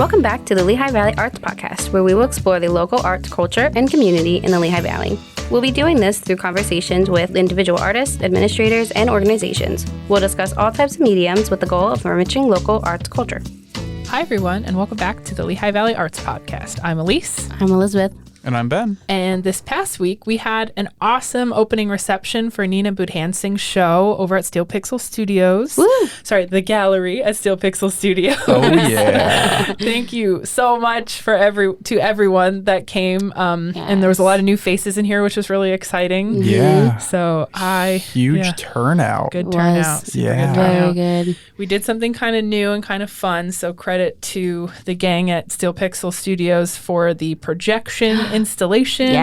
Welcome back to the Lehigh Valley Arts Podcast, where we will explore the local arts, culture, and community in the Lehigh Valley. We'll be doing this through conversations with individual artists, administrators, and organizations. We'll discuss all types of mediums with the goal of enriching local arts culture. Hi, everyone, and welcome back to the Lehigh Valley Arts Podcast. I'm Elise. I'm Elizabeth. And I'm Ben. And this past week, we had an awesome opening reception for Nina Budhansing's show over at Steel Pixel Studios. Woo! Sorry, the gallery at Steel Pixel Studios. Oh, yeah. Thank you so much to everyone that came. And there was a lot of new faces in here, which was really exciting. Yeah. So Huge turnout. Good turnout. Yeah. Very good. We did something kind of new and kind of fun. So credit to the gang at Steel Pixel Studios for the projection installation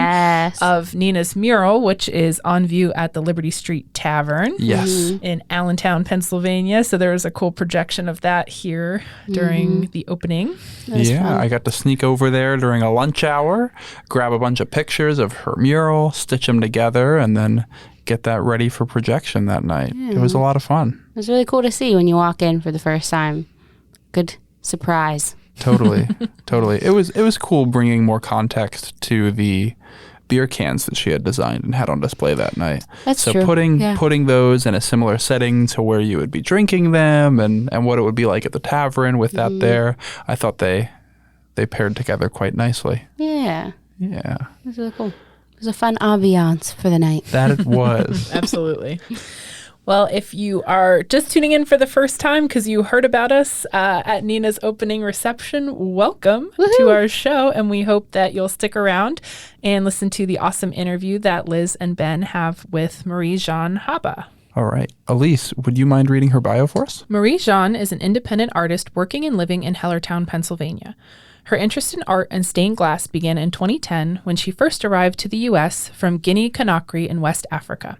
of Nina's mural, which is on view at the Liberty Street Tavern in Allentown, Pennsylvania. So there was a cool projection of that here during the opening. Yeah, I got to sneak over there during a lunch hour, grab a bunch of pictures of her mural, stitch them together, and then get that ready for projection that night. Yeah. It was a lot of fun. It was really cool to see when you walk in for the first time. Good surprise. Totally. It was cool bringing more context to the beer cans that she had designed and had on display that night. That's so true. putting those in a similar setting to where you would be drinking them and what it would be like at the tavern with that there, I thought they paired together quite nicely. Yeah. Yeah. It was really cool. It was a fun ambiance for the night. That it was. Absolutely. Well, if you are just tuning in for the first time because you heard about us at Nina's opening reception, welcome to our show. And we hope that you'll stick around and listen to the awesome interview that Liz and Ben have with Marie Jeanne Haba. All right. Elise, would you mind reading her bio for us? Marie Jeanne is an independent artist working and living in Hellertown, Pennsylvania. Her interest in art and stained glass began in 2010 when she first arrived to the U.S. from Guinea Conakry in West Africa.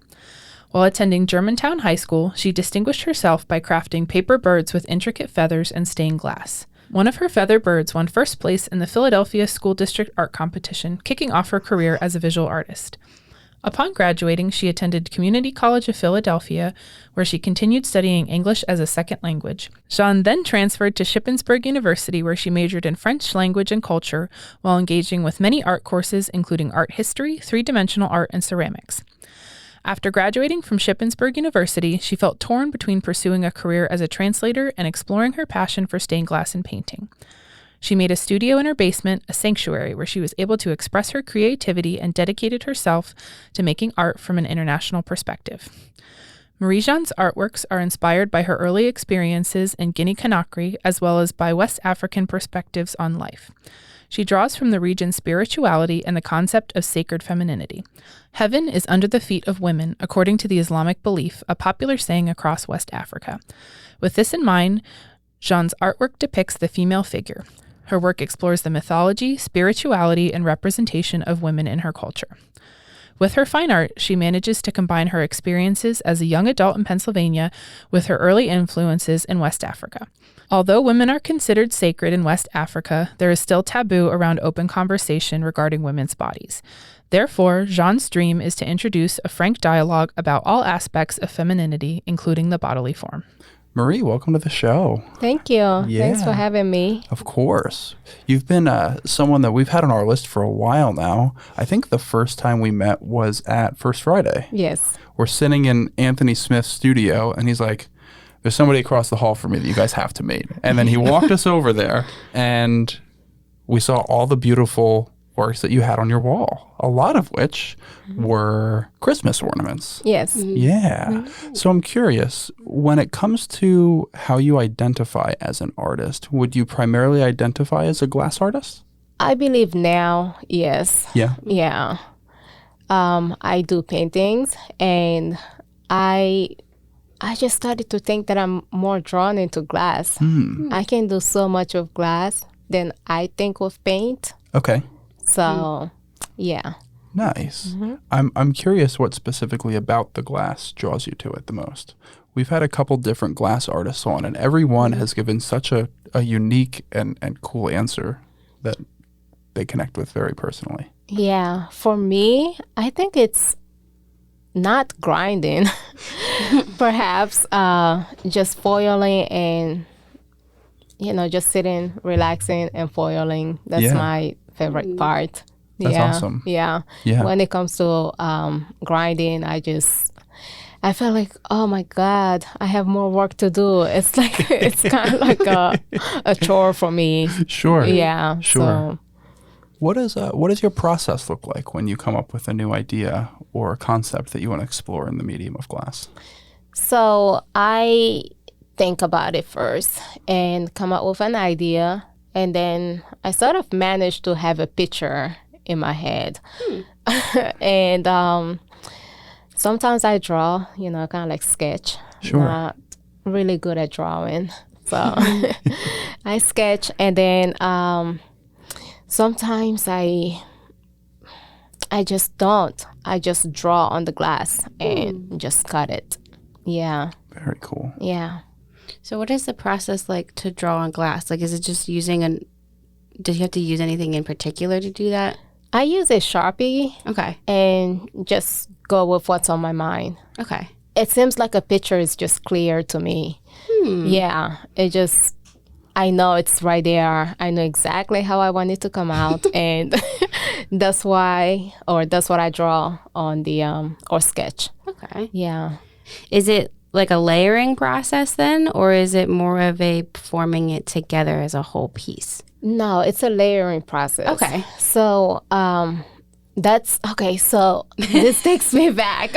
While attending Germantown High School, she distinguished herself by crafting paper birds with intricate feathers and stained glass. One of her feather birds won first place in the Philadelphia School District Art Competition, kicking off her career as a visual artist. Upon graduating, she attended Community College of Philadelphia, where she continued studying English as a second language. Jeanne then transferred to Shippensburg University, where she majored in French language and culture, while engaging with many art courses, including art history, three-dimensional art, and ceramics. After graduating from Shippensburg University, she felt torn between pursuing a career as a translator and exploring her passion for stained glass and painting. She made a studio in her basement, a sanctuary, where she was able to express her creativity and dedicated herself to making art from an international perspective. Marie Jeanne's artworks are inspired by her early experiences in Guinea Conakry, as well as by West African perspectives on life. She draws from the region's spirituality and the concept of sacred femininity. Heaven is under the feet of women, according to the Islamic belief, a popular saying across West Africa. With this in mind, Jeanne's artwork depicts the female figure. Her work explores the mythology, spirituality, and representation of women in her culture. With her fine art, she manages to combine her experiences as a young adult in Pennsylvania with her early influences in West Africa. Although women are considered sacred in West Africa, there is still taboo around open conversation regarding women's bodies. Therefore, Jeanne's dream is to introduce a frank dialogue about all aspects of femininity, including the bodily form. Marie, welcome to the show. Thank you. Yeah. Thanks for having me. Of course. You've been someone that we've had on our list for a while now. I think the first time we met was at First Friday. Yes. We're sitting in Anthony Smith's studio, and he's like, there's somebody across the hall from me that you guys have to meet. And then he walked us over there, and we saw all the beautiful works that you had on your wall, a lot of which were Christmas ornaments. Yes. Yeah. So I'm curious, when it comes to how you identify as an artist, would you primarily identify as a glass artist? I believe now, yes. Yeah. Yeah. I do paintings, and I just started to think that I'm more drawn into glass. I can do so much of glass than I think of paint. Okay. So, yeah. Nice. I'm curious what specifically about the glass draws you to it the most. We've had a couple different glass artists on, and everyone has given such a unique and cool answer that they connect with very personally. Yeah. For me, I think it's not grinding. Perhaps just foiling and just sitting, relaxing, and foiling. That's my favorite part. That's awesome. Yeah. Yeah. When it comes to grinding, I feel like, oh my God, I have more work to do. It's like it's kind of like a chore for me. Sure. Yeah. Sure. What does your process look like when you come up with a new idea or a concept that you want to explore in the medium of glass? So I think about it first and come up with an idea, and then I sort of manage to have a picture in my head. And sometimes I draw, kind of like sketch. Sure. Not really good at drawing. So I sketch, and then sometimes I just don't. I just draw on the glass and just cut it. Yeah. Very cool. Yeah. So what is the process like to draw on glass? Like, is it just using did you have to use anything in particular to do that? I use a Sharpie. Okay. And just go with what's on my mind. Okay. It seems like a picture is just clear to me. Yeah. I know it's right there. I know exactly how I want it to come out. And that's what I draw on the, or sketch. Okay. Yeah. Is it like a layering process then, or is it more of a forming it together as a whole piece? No, it's a layering process. Okay. So, that's okay. So this takes me back.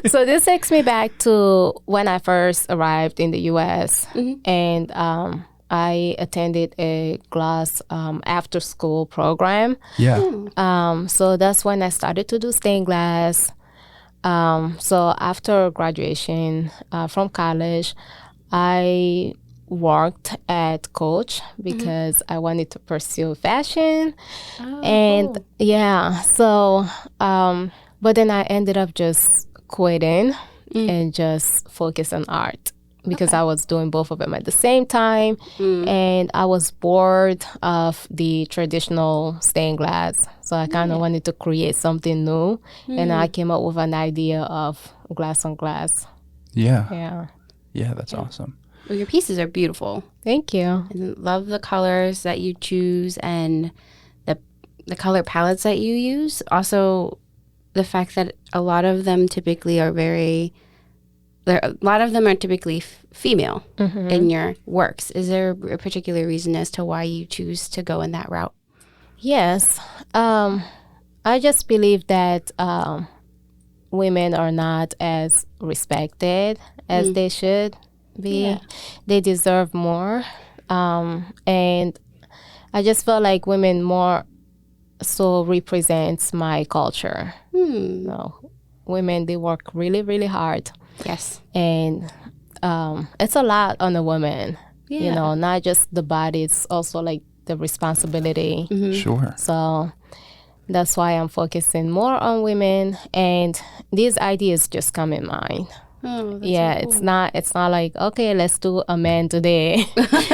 So this takes me back to when I first arrived in the U.S. And I attended a glass after school program. Yeah. So that's when I started to do stained glass. So after graduation from college, I worked at Coach because I wanted to pursue fashion. And cool. yeah, so but then I ended up just quitting and just focus on art because I was doing both of them at the same time, and I was bored of the traditional stained glass, so I kind of wanted to create something new, and I came up with an idea of glass on glass. Yeah. Yeah, that's awesome. Well, your pieces are beautiful. Thank you. I love the colors that you choose and the color palettes that you use. Also, the fact that a lot of them typically are typically female in your works. Is there a particular reason as to why you choose to go in that route? Yes. I just believe that women are not as respected as they should be. Yeah. They deserve more. And I just felt like women more so represents my culture. Women, they work really, really hard. Yes. And it's a lot on a woman. Yeah. Not just the body, it's also like the responsibility. Sure. So that's why I'm focusing more on women, and these ideas just come in mind. Oh, that's Yeah, so cool. it's not like, okay, let's do a man today.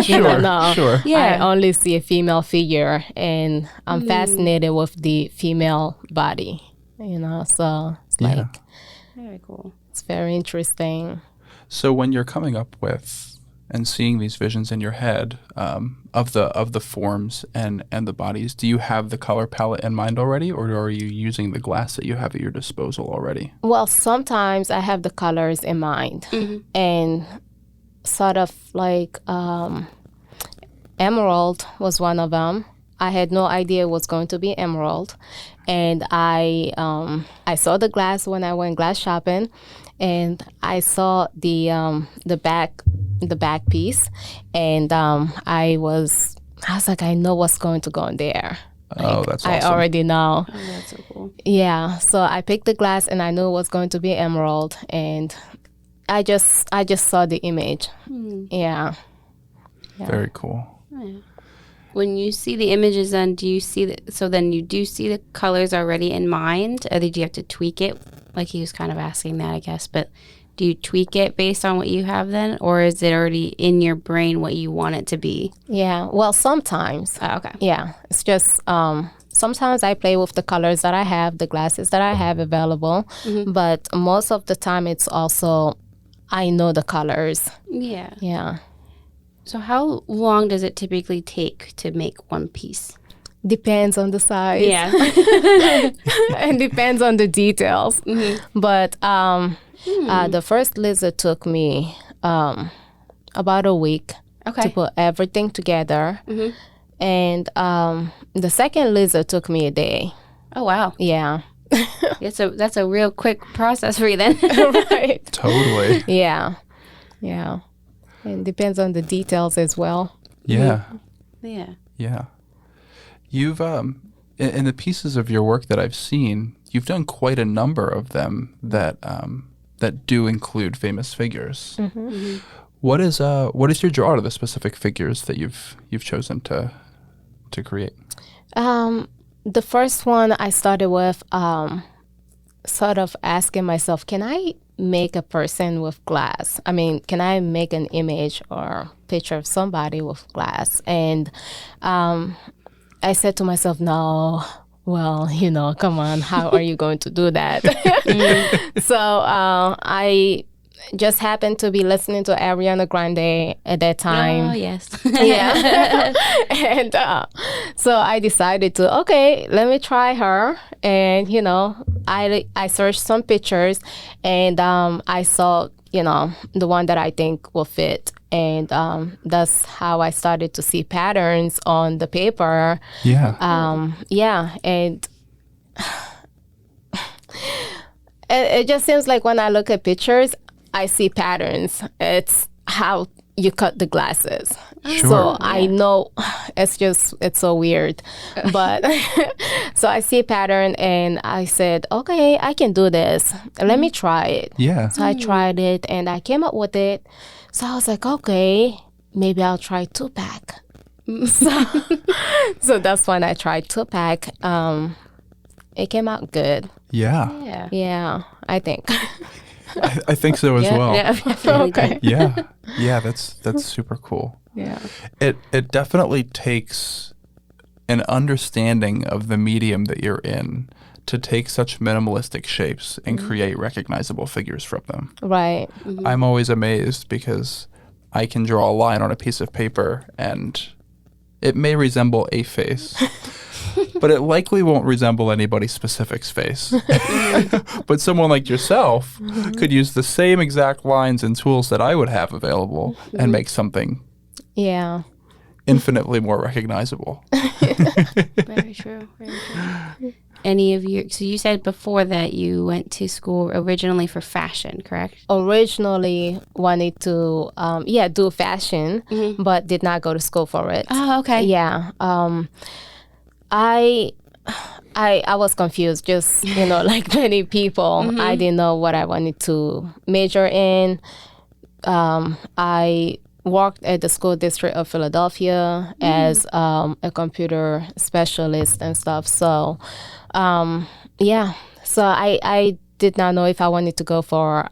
Sure. No. Sure. Yeah. I only see a female figure, and I'm fascinated with the female body. So it's Yeah. like Very cool. it's very interesting. So when you're coming up with and seeing these visions in your head of the forms and the bodies, do you have the color palette in mind already, or are you using the glass that you have at your disposal already? Well, sometimes I have the colors in mind, and sort of like emerald was one of them. I had no idea it was going to be emerald, and I saw the glass when I went glass shopping, and I saw the back piece, and I was like, I know what's going to go in there. Oh, that's awesome. I already know. Oh, that's so cool. Yeah, so I picked the glass, and I knew it was going to be emerald, and I just saw the image. Yeah. Very cool. When you see the images, then do you see then you do see the colors already in mind, or did you have to tweak it? Like he was kind of asking that, I guess, but do you tweak it based on what you have then, or is it already in your brain what you want it to be? Yeah, well, sometimes. Oh, okay. Yeah, it's just sometimes I play with the colors that I have, the glasses that I have available, but most of the time it's also I know the colors. Yeah. Yeah. So how long does it typically take to make one piece? Depends on the size. Yeah. And depends on the details. But the first lizard took me about a week to put everything together. And the second lizard took me a day. Oh, wow. Yeah. That's a real quick process for you then. Right. Totally. Yeah. Yeah. And depends on the details as well. Yeah. Yeah. Yeah. You've in the pieces of your work that I've seen, you've done quite a number of them that do include famous figures. What is your draw to the specific figures that you've chosen to create? The first one I started with sort of asking myself, can I make a person with glass? I mean, can I make an image or picture of somebody with glass? And I said to myself, no, well, come on, how are you going to do that? So I just happened to be listening to Ariana Grande at that time. Oh, yes. Yeah. And so I decided to, okay, let me try her. And, I searched some pictures and I saw, the one that I think will fit. And that's how I started to see patterns on the paper. Yeah. Yeah. And it just seems like when I look at pictures, I see patterns. It's how you cut the glasses. Sure. So I know it's so weird. But so I see a pattern and I said, okay, I can do this. Let me try it. Yeah. So I tried it and I came up with it. So I was like, okay, maybe I'll try 2-pack. So that's when I tried 2-pack. It came out good. Yeah. Yeah, I think. I think so as well. Yeah, definitely Okay. Yeah. Yeah, that's super cool. Yeah. It definitely takes an understanding of the medium that you're in to take such minimalistic shapes and create recognizable figures from them. Right. I'm always amazed because I can draw a line on a piece of paper and it may resemble a face, but it likely won't resemble anybody's specific's face. But someone like yourself could use the same exact lines and tools that I would have available and make something infinitely more recognizable. Very true. Very true. So you said before that you went to school originally for fashion, correct? Originally wanted to, do fashion, but did not go to school for it. Oh, okay. Yeah. I was confused, just, like many people. I didn't know what I wanted to major in. I worked at the school district of Philadelphia as a computer specialist and stuff. So, so I did not know if I wanted to go for,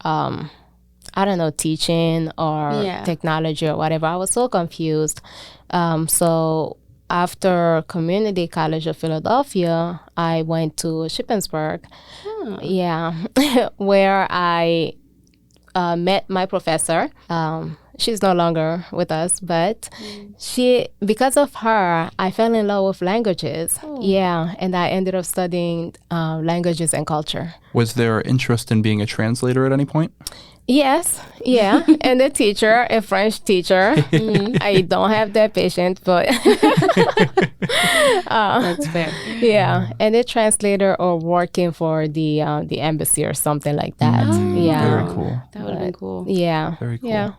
teaching or technology or whatever. I was so confused. So after Community College of Philadelphia, I went to Shippensburg, where I met my professor. She's no longer with us, but because of her, I fell in love with languages. Oh. Yeah, and I ended up studying languages and culture. Was there interest in being a translator at any point? Yes, yeah, and a French teacher. I don't have that patience, but that's fair. Yeah, and a translator or working for the embassy or something like that. Yeah, very cool. That would have been cool. Yeah, very cool. Yeah,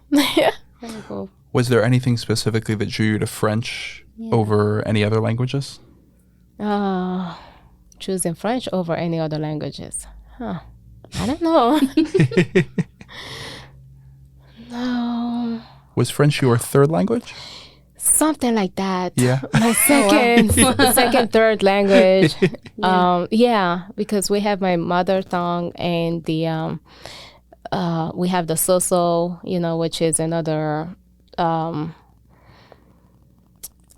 very cool. Was there anything specifically that drew you to French over any other languages? Choosing French over any other languages? Huh. I don't know. No. Was French your third language? Something like that. Yeah. My second, third language. Because we have my mother tongue and the we have the Soso, which is another.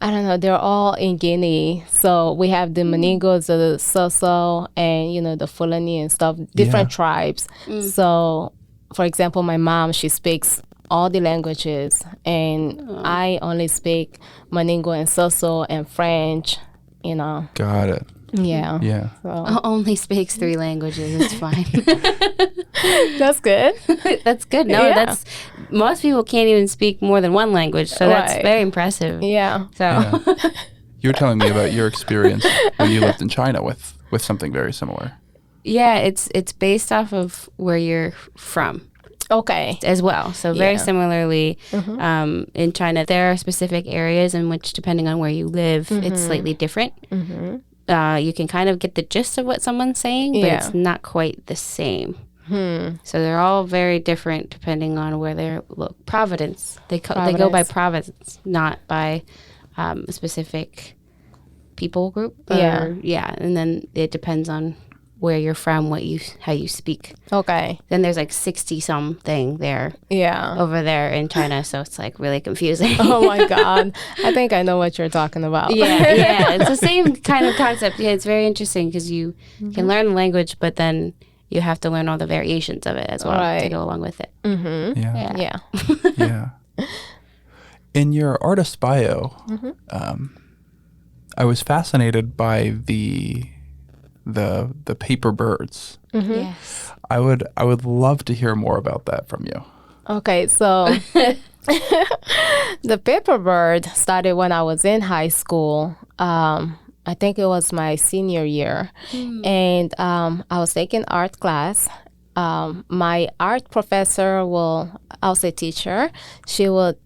I don't know. They're all in Guinea, so we have the Maningos, the Soso, and the Fulani and stuff. Different tribes. So, for example, my mom, she speaks all the languages, and I only speak Maningo and Soso and French, you know. Got it. Yeah. Yeah. So Only speaks 3 languages. It's fine. that's good. That's good. No, Yeah. that's most people can't even speak more than 1 language, so that's Right. very impressive. Yeah. So Yeah. You were telling me about your experience when you lived in China with something very similar. yeah, it's based off of where you're from Okay. as well. So very Yeah. similarly, in China, there are specific areas in which, depending on where you live, it's slightly different. You can kind of get the gist of what someone's saying, but Yeah. it's not quite the same. So they're all very different depending on where they're Providence. They go by province, not by a specific people group. Yeah. And then it depends on where you're from, how you speak. Okay. Then there's like 60 something there Yeah. over there in China, so it's like really confusing. Oh my God. I think I know what you're talking about. yeah, it's the same kind of concept. Yeah, it's very interesting because you can learn the language, but then you have to learn all the variations of it as well to Right. go along with it. Yeah. Yeah. Yeah. In your artist bio, I was fascinated by the paper birds. Yes. I would love to hear more about that from you. Okay, so the paper bird started when I was in high school. I think it was my senior year, and I was taking art class. My art professor I'll say teacher, she would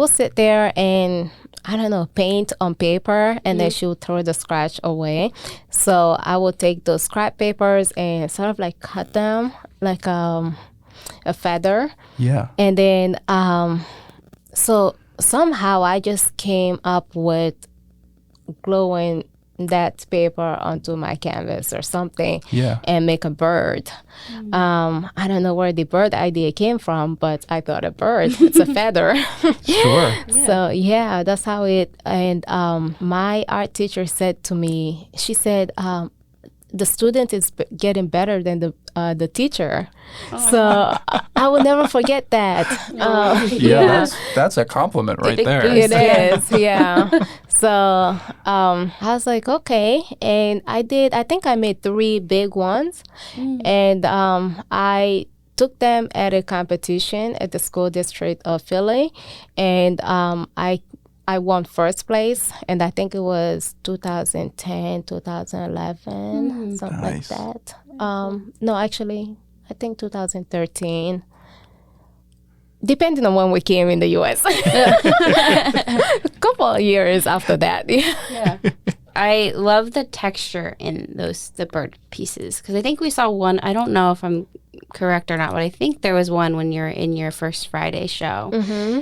sit there and I don't know, paint on paper, and then she would throw the scratch away. So I would take those scrap papers and sort of like cut them like a feather. Yeah. And then, so somehow I just came up with gluing that paper onto my canvas or something Yeah. and make a bird. I don't know where the bird idea came from, but I thought a bird, it's a feather. Sure. So yeah, that's how it, and my art teacher said to me, she said, the student is getting better than the teacher. So I will never forget that. Yeah, that's a compliment right there. It is, yeah. So I was like, okay. And I think I made 3 big ones. And I took them at a competition at the school district of Philly. And I won first place, and I think it was 2010, 2011, something Nice. like that. No, actually, I think 2013. Depending on when we came in the U.S. A couple of years after that. Yeah. I love the texture in the bird pieces because I think we saw one. I don't know if I'm correct or not, but I think there was one when you're in your first Friday show,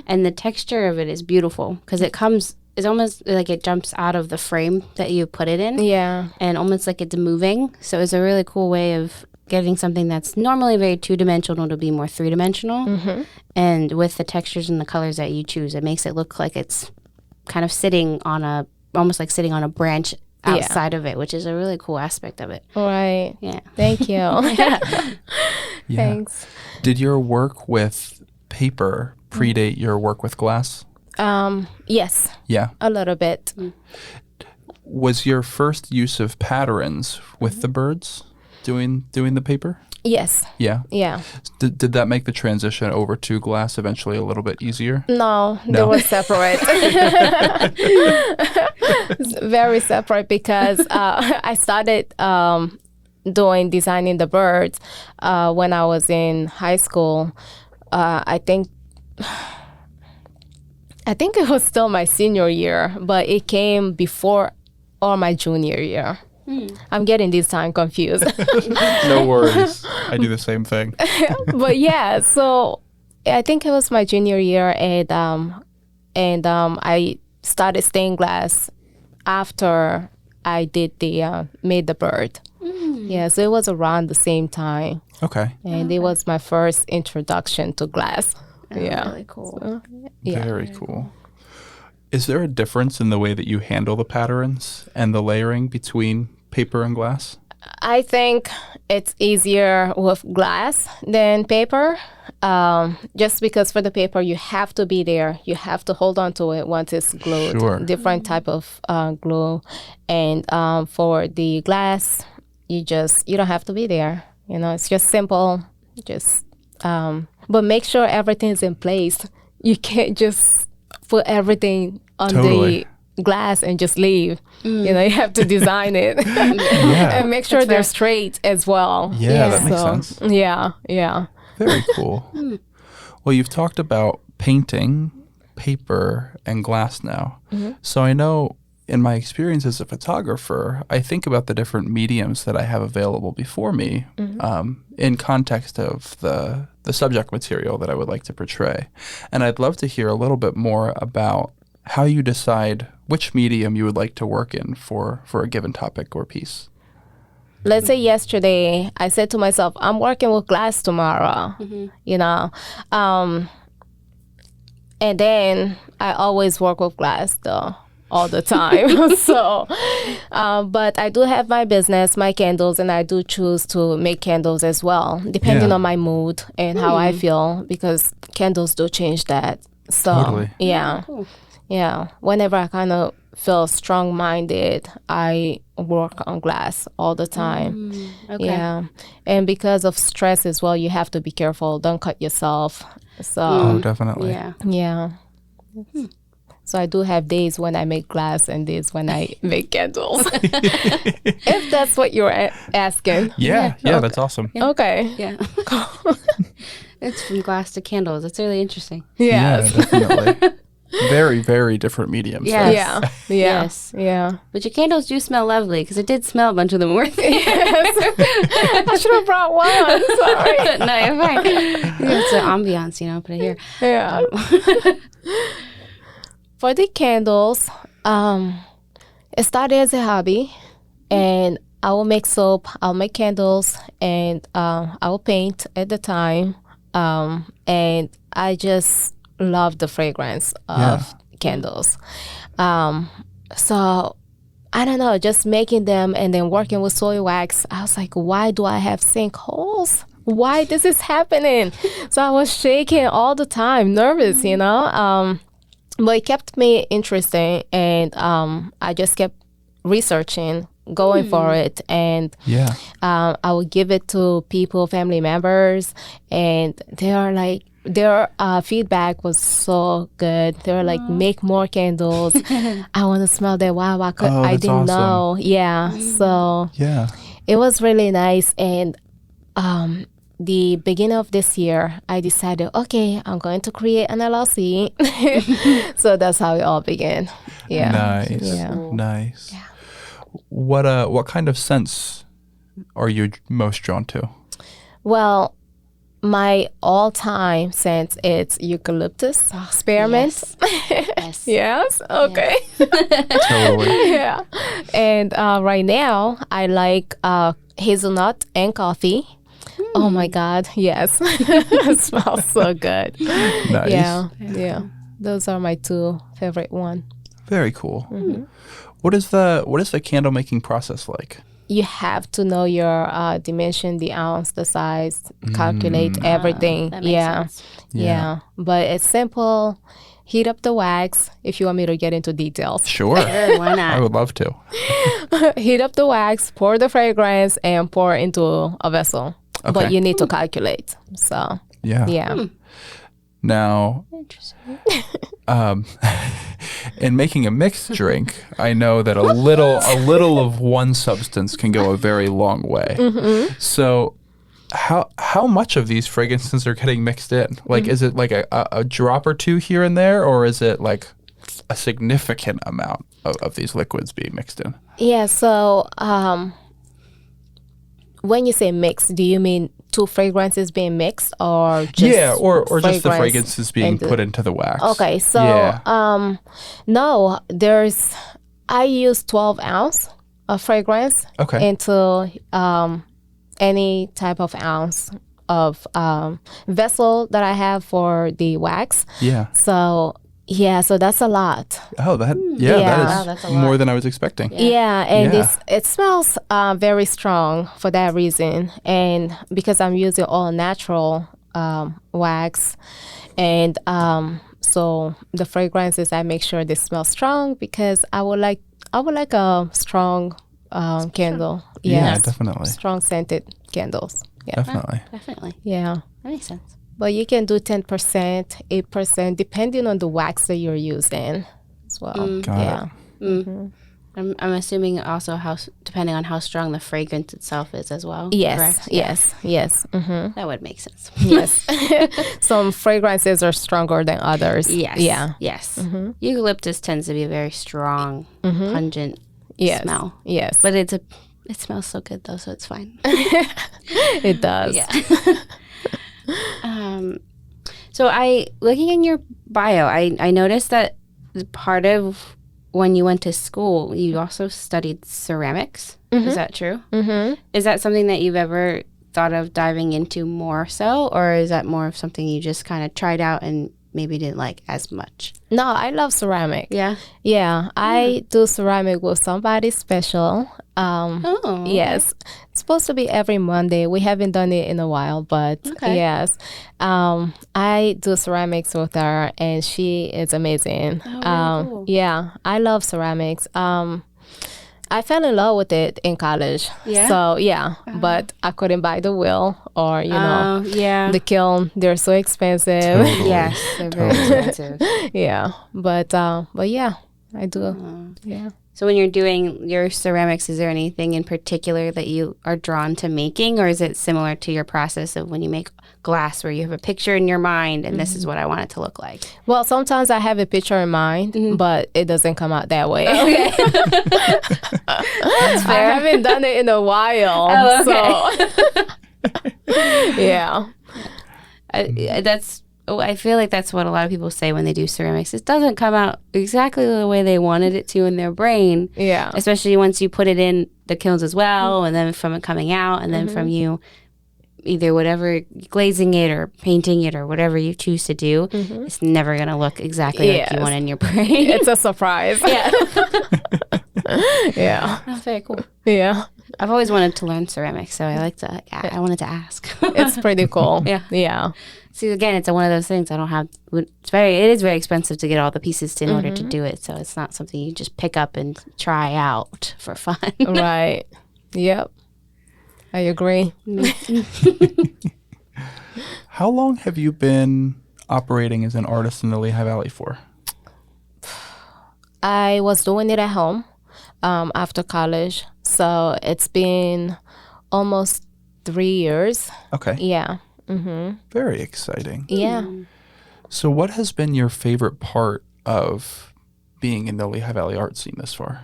and the texture of it is beautiful because it's almost like it jumps out of the frame that you put it in, Yeah. and almost like it's moving. So it's a really cool way of getting something that's normally very 2-dimensional to be more 3-dimensional, and with the textures and the colors that you choose, it makes it look like it's kind of almost like sitting on a branch outside of it, which is a really cool aspect of it. Right. Yeah. Thank you. Yeah. Thanks. Did your work with paper predate your work with glass? Yes, Yeah. a little bit. Was your first use of patterns with the birds doing the paper? Yes. Yeah. Yeah. Did that make the transition over to glass eventually a little bit easier? No, they No. were separate. Very separate because I started designing the birds when I was in high school. I think it was still my senior year, but it came before or my junior year. I'm getting this time confused. No worries. I do the same thing. But yeah, so I think it was my junior year, and I started stained glass after I did made the bird. Yeah, so it was around the same time, Okay. and it was my first introduction to glass. Yeah, Really cool. So, yeah. Very cool. Is there a difference in the way that you handle the patterns and the layering between paper and glass? I think it's easier with glass than paper. Just because for the paper, you have to be there. You have to hold on to it once it's glued. Sure. Different type of glue. And for the glass, you don't have to be there. It's just simple. But make sure everything's in place. You can't just put everything on Totally. the glass and just leave. You have to design it and make sure they're straight as well. Yeah, that makes sense. Yeah. Very cool. Well, you've talked about painting, paper, and glass now. So I know in my experience as a photographer, I think about the different mediums that I have available before me in context of the subject material that I would like to portray. And I'd love to hear a little bit more about how you decide which medium you would like to work in for a given topic or piece. Let's say yesterday, I said to myself, I'm working with glass tomorrow, and then I always work with glass, though, all the time. So, but I do have my business, my candles, and I do choose to make candles as well, depending on my mood and how I feel, because candles do change that. So, Totally. Yeah. Cool. Yeah. Whenever I kind of feel strong-minded, I work on glass all the time. Okay. Yeah. And because of stress as well, you have to be careful. Don't cut yourself. So, Oh, definitely. Yeah. yeah. So I do have days when I make glass and days when I make candles. If that's what you're asking. Yeah, that's awesome. Okay. Yeah. It's from glass to candles. It's really interesting. Yes. Yeah, definitely. Very, very different mediums. Yes. Yeah. Yes. Yeah. But your candles do smell lovely because I did smell a bunch of them. Weren't they? I should have brought one. Sorry. No, you're fine. It's an ambiance, put it here. Yeah. For the candles, it started as a hobby, and I will make soap, I'll make candles, and I will paint at the time. And I just love the fragrance of candles. So I don't know, just making them and then working with soy wax, I was like, why do I have sinkholes? Why this is happening? So I was shaking all the time, nervous, but it kept me interested, and I just kept researching, going for it, and I would give it to people, family members, and their feedback was so good. They were like, make more candles. I want to smell that. Wow, I didn't know. Yeah, so it was really nice. And the beginning of this year, I decided, okay, I'm going to create an LLC. So that's how it all began. Yeah. Nice. Yeah. Nice. Yeah. What kind of scents are you most drawn to? Well, my all-time scent is eucalyptus, spearmint. Yes. Yes? Okay. Totally. Yeah. And right now, I like hazelnut and coffee. Oh my God, yes. It smells so good. Nice. Yeah. Those are my two favorite ones. Very cool. Mm-hmm. What is the candle making process like? You have to know your dimension, the ounce, the size, calculate everything. That makes sense. Yeah. But it's simple. Heat up the wax, if you want me to get into details. Sure. Why not? I would love to. Heat up the wax, pour the fragrance, and pour into a vessel. Okay. But you need to calculate. So, yeah. Now, in making a mixed drink, I know that a little of one substance can go a very long way. Mm-hmm. So, how much of these fragrances are getting mixed in? Like, is it like a drop or two here and there, or is it like a significant amount of these liquids being mixed in? Yeah. So, when you say mixed, do you mean two fragrances being mixed, or just or just the fragrances being put into the wax? Okay, so no, I use 12 ounce of fragrance into any type of ounce of vessel that I have for the wax. Yeah. So Yeah, so that's a lot. Oh, that Yeah. that Wow, is that's a lot. more than I was expecting. Yeah, and Yeah. it smells very strong for that reason. And because I'm using all natural wax, and so the fragrances, I make sure they smell strong because I would like a strong candle. Yeah, Yes, definitely. strong scented candles. Yeah, Definitely. Definitely. yeah. That makes sense. But you can do 10%, 8%, depending on the wax that you're using as well. Got yeah. it. I'm assuming also depending on how strong the fragrance itself is as well. Yes, correct? Yeah. yes. That would make sense. Yes. Some fragrances are stronger than others. Yes. Yeah. Yes. Eucalyptus tends to be a very strong, pungent Yes. smell. Yes. But it smells so good though, so it's fine. It does. Yeah. So looking in your bio, I noticed that part of when you went to school, you also studied ceramics. Is that true? Mm-hmm. Is that something that you've ever thought of diving into more so, or is that more of something you just kind of tried out and maybe didn't like as much? No, I love ceramic. Yeah. Yeah, I do ceramic with somebody special. Oh. Yes, it's supposed to be every Monday. We haven't done it in a while, but Okay. yes, I do ceramics with her, and she is amazing. really cool. Yeah, I love ceramics. I fell in love with it in college. Yeah? So yeah, but I couldn't buy the wheel or Yeah. the kiln. They're so expensive. Totally. Yes, they're very expensive. Yeah, but yeah, I do. Yeah. So when you're doing your ceramics, is there anything in particular that you are drawn to making, or is it similar to your process of when you make glass where you have a picture in your mind and this is what I want it to look like? Well, sometimes I have a picture in mind, but it doesn't come out that way. Okay. I haven't done it in a while. Oh, So yeah. I feel like that's what a lot of people say when they do ceramics. It doesn't come out exactly the way they wanted it to in their brain. Yeah. Especially once you put it in the kilns as well, and then from it coming out, and then from you either whatever glazing it or painting it or whatever you choose to do, it's never going to look exactly like you Yes. want in your brain. It's a surprise. Yeah. Yeah. That's very cool. Yeah. I've always wanted to learn ceramics, so I wanted to ask. It's pretty cool. Yeah. Yeah. See, again, it's one of those things I don't have. It is very expensive to get all the pieces in order to do it. So it's not something you just pick up and try out for fun. Right. Yep. I agree. How long have you been operating as an artist in the Lehigh Valley for? I was doing it at home after college. So it's been almost 3 years. Okay. Yeah. Very exciting. Yeah. So what has been your favorite part of being in the Lehigh Valley art scene this far?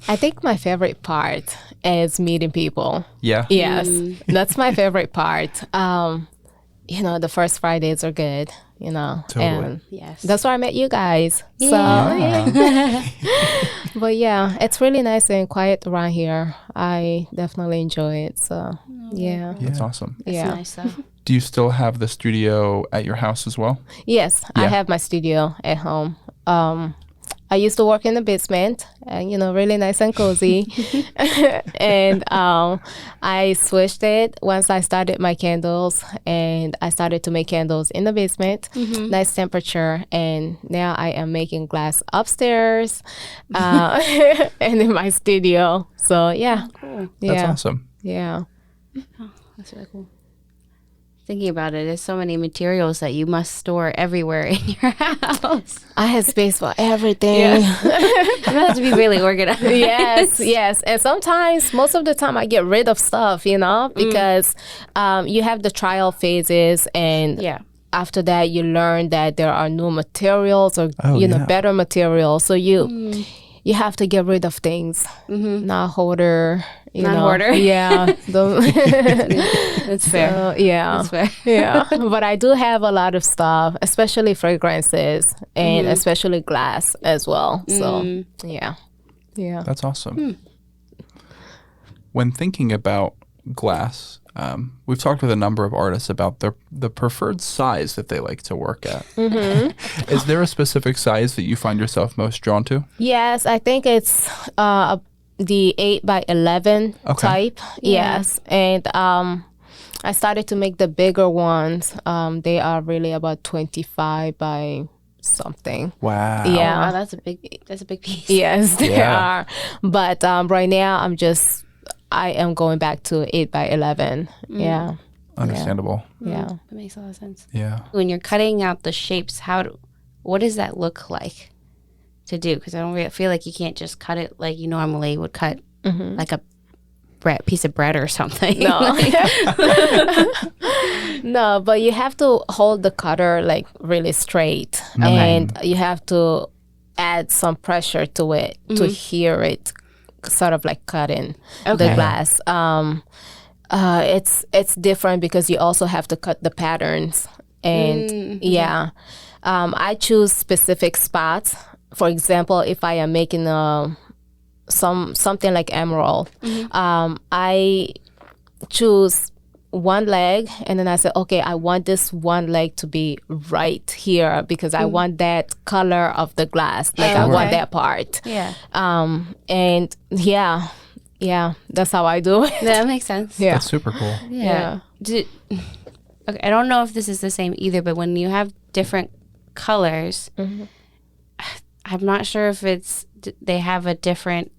I think my favorite part is meeting people. Yeah. Yes, that's my favorite part. The first Fridays are good, Totally. and Yes. that's where I met you guys. Yeah. So, but yeah, it's really nice and quiet around here. I definitely enjoy it. So, yeah. That's awesome. It's Yeah. nice, though. Do you still have the studio at your house as well? Yes, I Yeah. have my studio at home. I used to work in the basement, and really nice and cozy. And I switched it once I started my candles, and I started to make candles in the basement, nice temperature. And now I am making glass upstairs and in my studio. So yeah, Cool. That's yeah, awesome. yeah. That's really cool. Thinking about it, there's so many materials that you must store everywhere in your house. I have space for everything. You have to be really organized. Yes. And sometimes, most of the time, I get rid of stuff, because you have the trial phases, and Yeah. after that, you learn that there are new materials or better materials. So you have to get rid of things. Not hoarder. Not hoarder. Yeah. That's fair. Yeah. That's fair. Yeah. But I do have a lot of stuff, especially fragrances and especially glass as well. So yeah. That's awesome. When thinking about glass, we've talked with a number of artists about the preferred size that they like to work at. Is there a specific size that you find yourself most drawn to? Yes, I think it's the 8x11 type. Yeah. Yes, and I started to make the bigger ones. They are really about 25 by something. Wow. Yeah. Oh, wow, that's a big piece. Yes, they Yeah. are. But right now, I am going back to 8x11. Yeah. Understandable. Yeah. That makes a lot of sense. Yeah. When you're cutting out the shapes, what does that look like to do? Because I don't feel like you can't just cut it like you normally would cut like a piece of bread or something. No. No, but you have to hold the cutter like really straight, and you have to add some pressure to it to hear it sort of like cutting the glass. It's different because you also have to cut the patterns, and I choose specific spots. For example, if I am making something like emerald, I choose one leg, and then I say, okay, I want this one leg to be right here because I want that color of the glass. Like I want that part. Yeah. And yeah, that's how I do it. That makes sense. Yeah. That's super cool. Yeah. Okay, I don't know if this is the same either, but when you have different colors, I'm not sure if they have a different,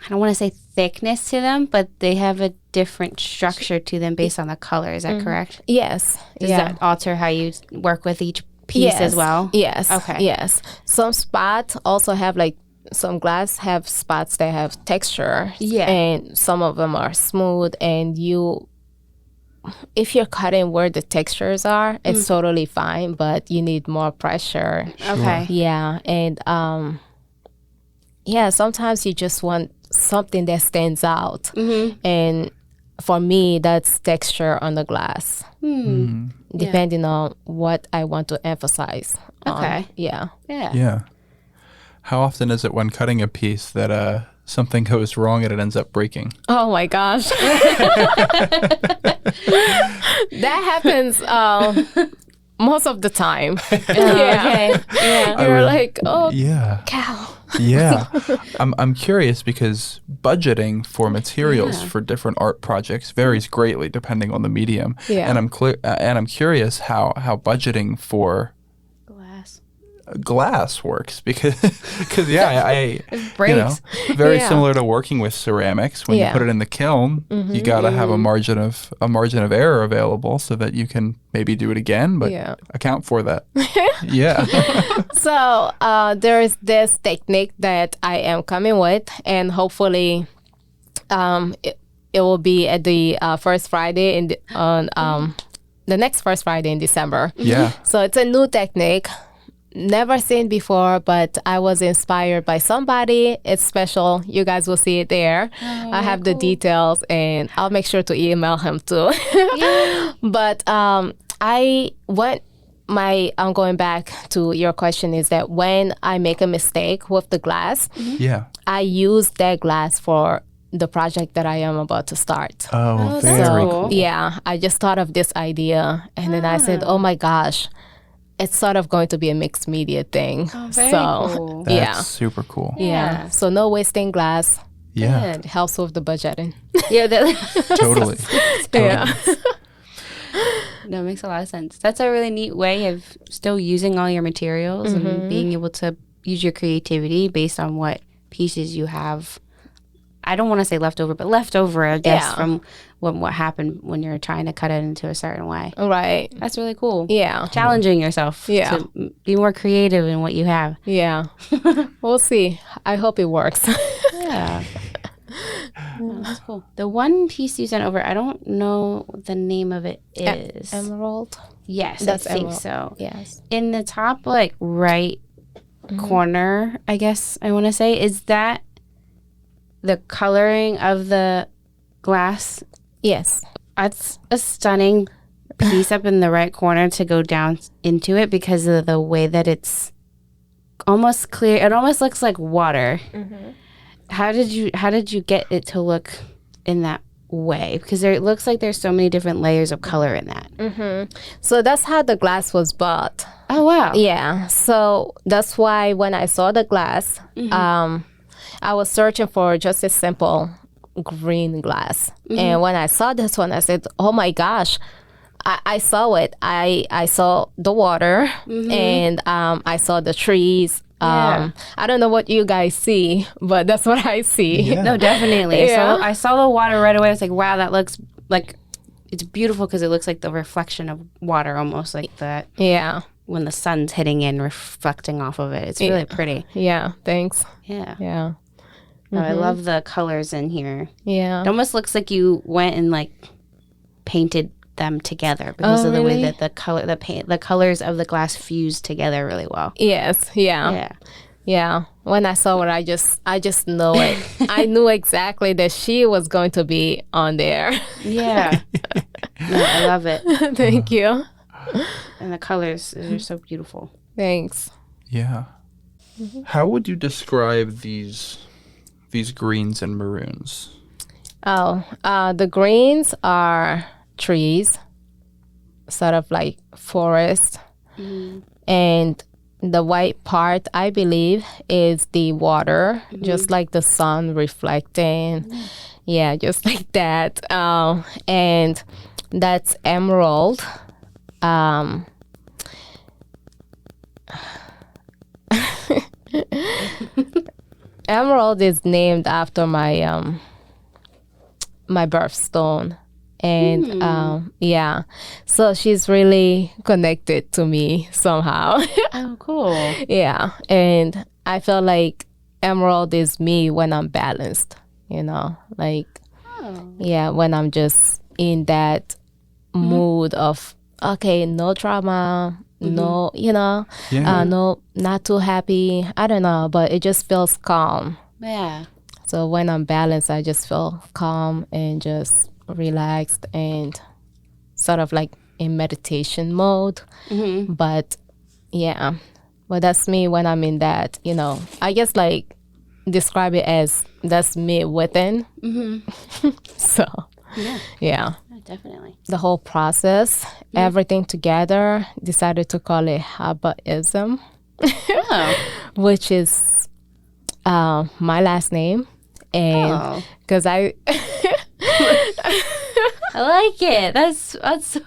I don't want to say thickness to them, but they have a different structure to them based on the color. Is that correct? Yes. Does that alter how you work with each piece as well? Yes. Okay. Yes. Some spots also have like, some glass have spots that have texture. Yeah. And some of them are smooth, and if you're cutting where the textures are, it's totally fine, but you need more pressure. Okay. Yeah. And sometimes you just want something that stands out. And for me, that's texture on the glass, depending on what I want to emphasize on. Okay. Yeah. Yeah. How often is it when cutting a piece that something goes wrong and it ends up breaking? Oh my gosh. That happens most of the time. Okay. Yeah. You're like, oh, Yeah. cow. Yeah. I'm curious because budgeting for materials for different art projects varies greatly depending on the medium. Yeah. And I'm curious how budgeting for glass works because I breaks. very similar to working with ceramics. When you put it in the kiln, you got to have a margin of error available so that you can maybe do it again, but account for that. Yeah. So there is this technique that I am coming with, and hopefully it will be at the first Friday the next first Friday in December. Yeah. So it's a new technique. Never seen before, but I was inspired by somebody. It's special. You guys will see it there. I have the details, and I'll make sure to email him too. But I'm going back to your question, is that when I make a mistake with the glass, I use that glass for the project that I am about to start. Oh, very cool. Yeah, I just thought of this idea, and then I said, oh my gosh, it's sort of going to be a mixed media thing. Oh, very cool. That's super cool. Yeah. So no wasting glass. Yeah. It helps with the budgeting. Yeah. Totally. Yeah. That makes a lot of sense. That's a really neat way of still using all your materials and being able to use your creativity based on what pieces you have. I don't want to say leftover, but leftover, I guess, from what happened when you're trying to cut it into a certain way. Right. That's really cool. Yeah. Challenging yourself to be more creative in what you have. Yeah. We'll see. I hope it works. Yeah. Oh, that's cool. The one piece you sent over, I don't know what the name of it is. Emerald? Yes, That's I think emerald. so. Yes. In the top, like, right corner, I guess I want to say, is that the coloring of the glass? Yes. That's a stunning piece up in the right corner to go down into it because of the way that it's almost clear. It almost looks like water. How did you get it to look in that way? Because it looks like there's so many different layers of color in that. So that's how the glass was bought. Oh, wow. Yeah. So that's why when I saw the glass, I was searching for just a simple green glass. And when I saw this one, I said, oh my gosh, I saw it. I saw the water and I saw the trees. I don't know what you guys see, but that's what I see. Yeah. No, definitely. Yeah. I saw the water right away. I was like, wow, that looks like, it's beautiful because it looks like the reflection of water, almost like that. Yeah. When the sun's hitting in, reflecting off of it. It's really pretty. Yeah. Thanks. Yeah. Yeah. No, I love the colors in here. Yeah. It almost looks like you went and like painted them together because of the way that the colors of the glass fuse together really well. Yes. Yeah. Yeah. When I saw it, I just know it. I knew exactly that she was going to be on there. Yeah. No, I love it. Thank you. And the colors are so beautiful. Thanks. Yeah. How would you describe these greens and maroons? Oh, the greens are trees, sort of like forest. And the white part, I believe, is the water, just like the sun reflecting. Yeah, just like that. And that's emerald. Emerald is named after my my birthstone. And yeah, so she's really connected to me somehow. Oh, cool. Yeah, and I feel like emerald is me when I'm balanced, like, yeah, when I'm just in that mood of, okay, no drama, no, no, not too happy. I don't know, but it just feels calm. Yeah. So when I'm balanced, I just feel calm and just relaxed and sort of like in meditation mode. But yeah, that's me when I'm in that, I guess like describe it as that's me within. So yeah, definitely. the whole process, everything together, decided to call it Habaism, which is my last name. And because I like it. That's it's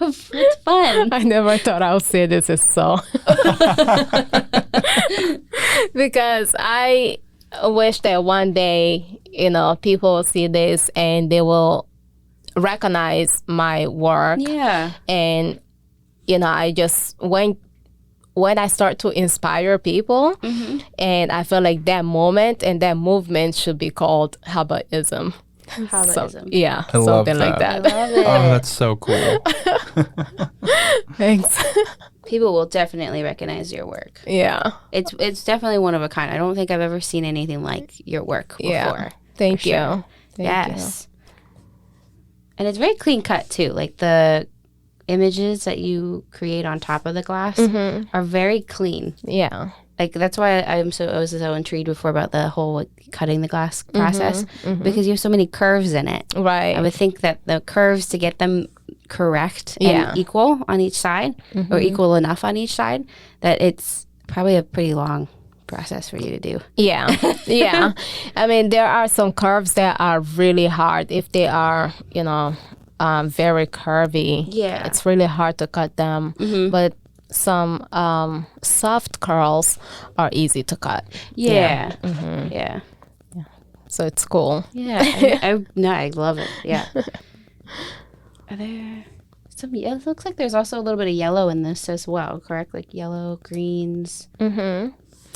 fun. I never thought I would say this is so. Because I wish that one day, people will see this and they will recognize my work. Yeah. And, I just, when I start to inspire people, and I feel like that moment and that movement should be called Habaism. Habaism. So, yeah, I love something like that. that. I love it. Oh, that's so cool. Thanks. People will definitely recognize your work. Yeah. It's definitely one of a kind. I don't think I've ever seen anything like your work before. Yeah. Thank you. Sure. Thank Yes. And it's very clean cut too. Like the images that you create on top of the glass are very clean. you. Yeah. Like that's why I was so intrigued before about the whole like, cutting the glass process because you have so many curves in it. Right. I would think that the curves to get them correct Yeah. and equal on each side or equal enough on each side that it's probably a pretty long process for you to do. Yeah. Yeah. I mean, there are some curves that are really hard if they are, very curvy. Yeah. It's really hard to cut them. But some soft curls are easy to cut. Yeah. Yeah. So it's cool. Yeah. I love it. Yeah. Are there some? Yeah, it looks like there's also a little bit of yellow in this as well. Correct? Like yellow, greens,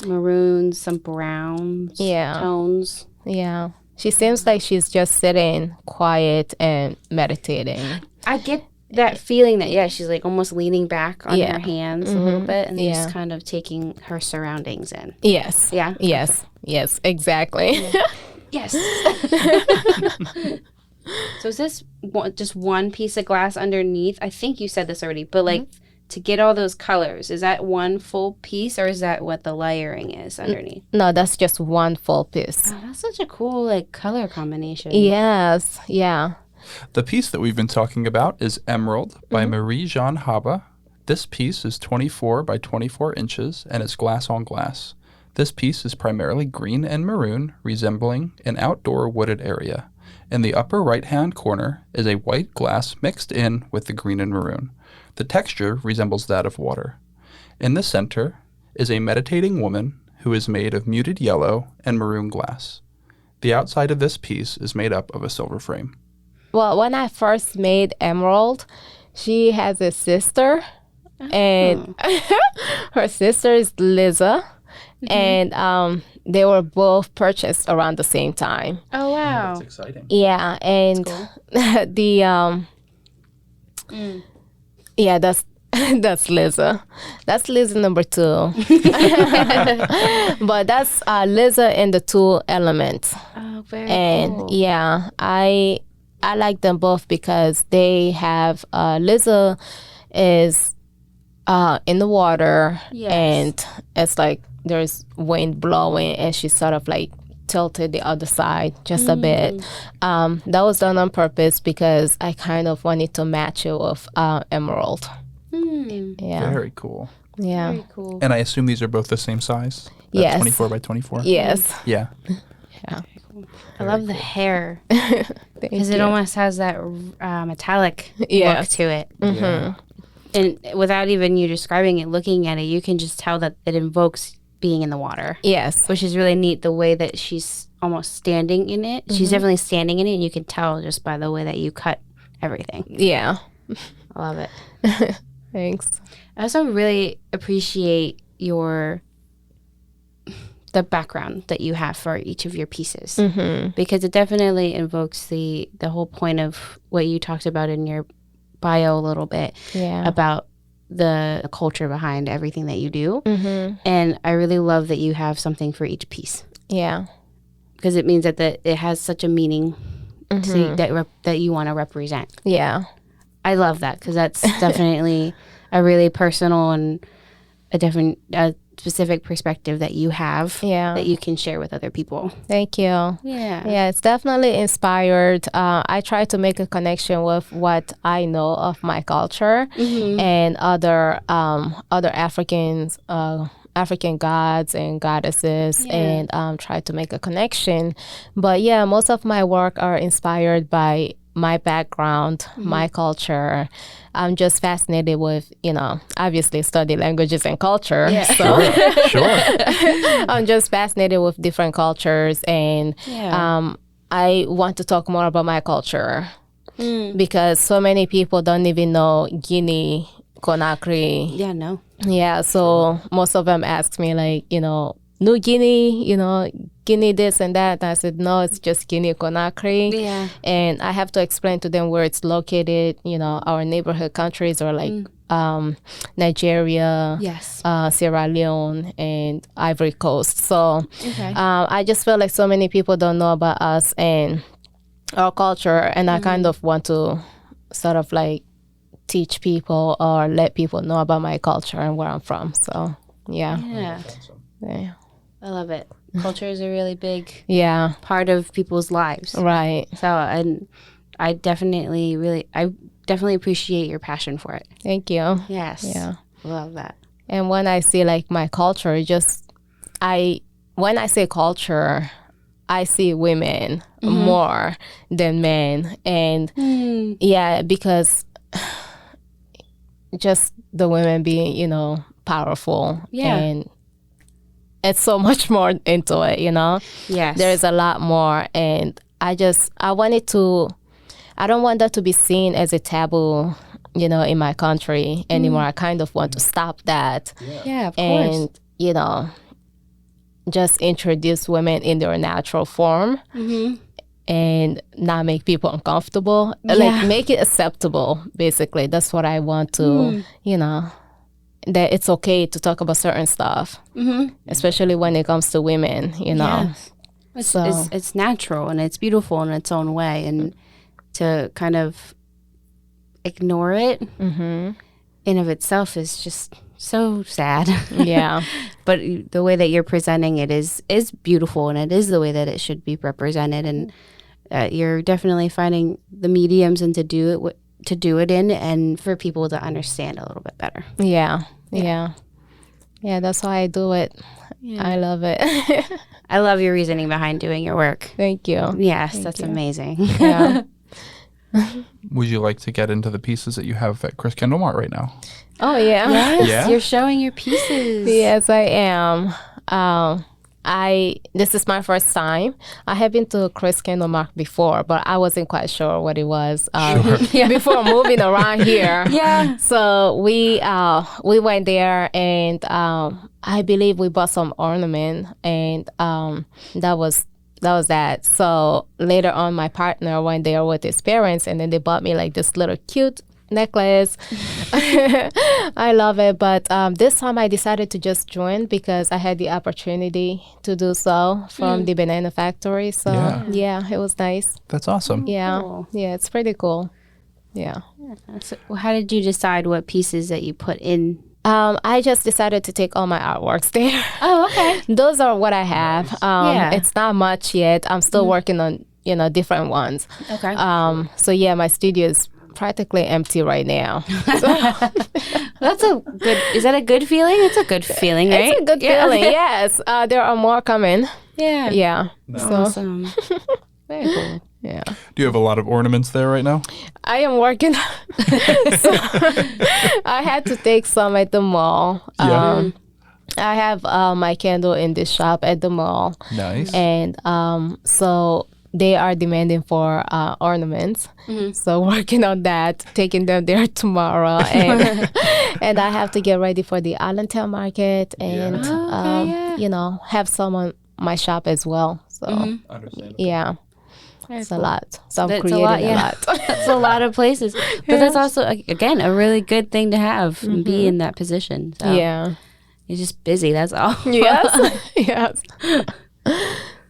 maroons, some browns. Tones. Yeah. She seems like she's just sitting quiet and meditating. I get that feeling that she's like almost leaning back on her hands a little bit and just kind of taking her surroundings in. Yes. Yeah. Yes. Yes. Exactly. Yes. So is this just one piece of glass underneath? I think you said this already, but like to get all those colors, is that one full piece or is that what the layering is underneath? No, that's just one full piece. Oh, that's such a cool like color combination. Yes. Yeah. The piece that we've been talking about is Emerald by Marie Jeanne Haba. This piece is 24 by 24 inches and it's glass on glass. This piece is primarily green and maroon, resembling an outdoor wooded area. In the upper right-hand corner is a white glass mixed in with the green and maroon. The texture resembles that of water. In the center is a meditating woman who is made of muted yellow and maroon glass. The outside of this piece is made up of a silver frame. Well, when I first made Emerald, she has a sister, and her sister is Liza, and they were both purchased around the same time. Oh, wow. That's exciting. Yeah, and yeah, that's Liza. That's Liza number 2. But that's Liza in the 2 elements. Oh, very And cool. yeah, I like them both because they have Liza is in the water, Yes. and it's like there's wind blowing and she's sort of like tilted the other side just a bit. That was done on purpose because I kind of wanted to match it with Emerald. Yeah. Very cool. Yeah. Very cool. And I assume these are both the same size? That Yes. 24 by 24? Yes. Yeah. I love the hair Thank because it you. almost has that metallic Yeah. look to it. Yeah. And without even you describing it, looking at it, you can just tell that it invokes being in the water, Yes. which is really neat. The way that she's almost standing in it. She's definitely standing in it, and you can tell just by the way that you cut everything. Yeah. I love it. Thanks. I also really appreciate the background that you have for each of your pieces because it definitely invokes the whole point of what you talked about in your bio a little bit Yeah. about the culture behind everything that you do. And I really love that you have something for each piece Yeah. because it means that it has such a meaning to, that you want to represent. Yeah. I love that because that's definitely a really personal and a specific perspective that you have Yeah. that you can share with other people. Thank you. Yeah. Yeah, it's definitely inspired. I try to make a connection with what I know of my culture and other African gods and goddesses, and try to make a connection. But yeah, most of my work are inspired by my background, my culture. I'm just fascinated with, obviously study languages and culture. Yeah. So Sure. I'm just fascinated with different cultures, and I want to talk more about my culture because so many people don't even know Guinea Conakry. Yeah, no. Yeah, so most of them ask me like, New Guinea, Guinea this and that. And I said, no, it's just Guinea Conakry. Yeah. And I have to explain to them where it's located. Our neighborhood countries are like Nigeria, Yes. Sierra Leone, and Ivory Coast. So I just feel like so many people don't know about us and our culture. And I kind of want to sort of like teach people or let people know about my culture and where I'm from. So, yeah. Yeah. I love it. Culture is a really big Yeah. part of people's lives. Right. So I definitely appreciate your passion for it. Thank you. Yes. Yeah. Love that. And when I see like my culture, when I say culture, I see women more than men. And yeah, because just the women being, powerful. Yeah. And it's so much more into it, Yes. There's a lot more. And I don't want that to be seen as a taboo, in my country anymore. I kind of want to stop that. Yeah, of course. And, just introduce women in their natural form and not make people uncomfortable. Like, make it acceptable, basically. That's what I want to, that it's okay to talk about certain stuff, especially when it comes to women, Yes. So It's natural and it's beautiful in its own way. And to kind of ignore it in of itself is just so sad. yeah, But the way that you're presenting it is beautiful, and it is the way that it should be represented. And You're definitely finding the mediums and to do it in, and for people to understand a little bit better. Yeah. That's why I do it. Yeah. I love it. I love your reasoning behind doing your work. Thank you. Yes, that's amazing. Yeah. Would you like to get into the pieces that you have at Chris Kendall Mart right now? Oh, yeah. Yes, Yeah? You're showing your pieces. Yes, I am. This is my first time. I have been to Chris Kendall Mart before, but I wasn't quite sure what it was before moving around here. Yeah. So we went there, and I believe we bought some ornament, and that was that. So later on, my partner went there with his parents, and then they bought me like this little cute necklace. I love it, but this time I decided to just join because I had the opportunity to do so from the banana factory. So yeah, it was nice. That's awesome. Yeah. Cool. Yeah, it's pretty cool. Yeah. So how did you decide what pieces that you put in? I just decided to take all my artworks there. Oh, okay. Those are what I have. It's not much yet. I'm still working on different ones. Okay. So yeah, my studio is practically empty right now. That's a good. Is that a good feeling? It's a good feeling, right? It's a good feeling. Yes. There are more coming. Yeah. Yeah. Awesome. Very cool. Yeah. Do you have a lot of ornaments there right now? I am working. So I had to take some at the mall. Yeah. I have my candle in this shop at the mall. Nice. And so they are demanding for ornaments. So working on that, taking them there tomorrow. And and I have to get ready for the Hellertown market and, have some on my shop as well. So, Understandable. yeah. It's a lot. So I'm That's creating a lot. That's a lot of places. But that's also, again, a really good thing to have and be in that position. So Yeah. you're just busy, that's all. Yes. Yes.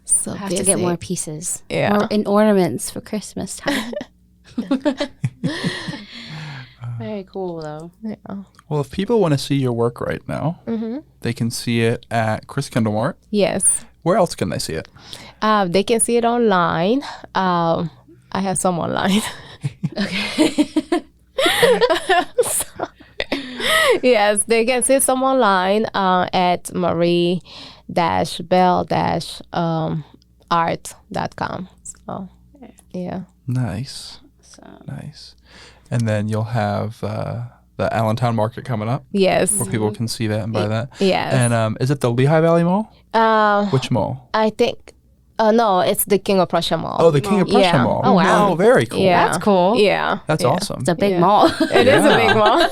So Have to get more pieces. Yeah. More in ornaments for Christmas time. Very cool, though. Yeah. Well, if people want to see your work right now, they can see it at Chris Kendall Mart. Yes. Where else can they see it? They can see it online. I have some online. Yes, they can see some online at marie-bell-art.com. So, yeah. Nice. Nice. And then you'll have the Allentown Market coming up. Yes. Where people can see that and buy that. Yes. And is it the Lehigh Valley Mall? Which mall? I think, no, it's the King of Prussia Mall. Oh, the King of Prussia Yeah. Mall. Oh, wow. Oh, very cool. Yeah. That's cool. Yeah. That's awesome. It's a big mall. It is a big mall.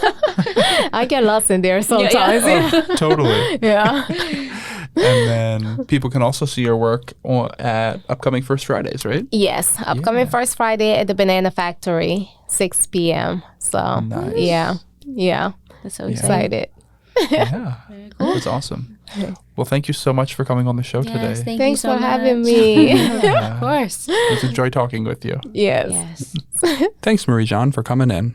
I get lost in there sometimes. Oh, totally. Yeah. And then people can also see your work at upcoming First Fridays, right? Yes. Upcoming First Friday at the Banana Factory, 6 p.m. So, Nice. yeah. Yeah. That's so Excited. Yeah. That's awesome. Well, thank you so much for coming on the show today. Thanks for having me. Of course. It's a joy talking with you. Yes. Yes. Thanks, Marie Jeanne, for coming in.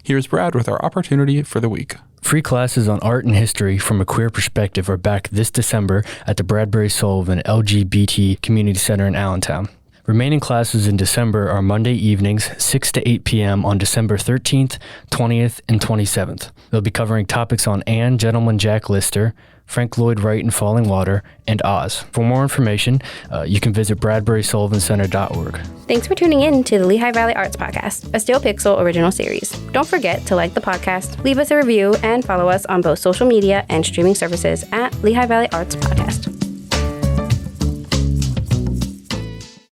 Here's Brad with our opportunity for the week. Free classes on art and history from a queer perspective are back this December at the Bradbury Sullivan LGBT Community Center in Allentown. Remaining classes in December are Monday evenings, 6 to 8 p.m. on December 13th, 20th, and 27th. They'll be covering topics on Anne Gentleman Jack Lister, Frank Lloyd Wright in Falling Water, and Oz. For more information, you can visit bradburysullivancenter.org. Thanks for tuning in to the Lehigh Valley Arts Podcast, a Steel Pixel original series. Don't forget to like the podcast, leave us a review, and follow us on both social media and streaming services at Lehigh Valley Arts Podcast.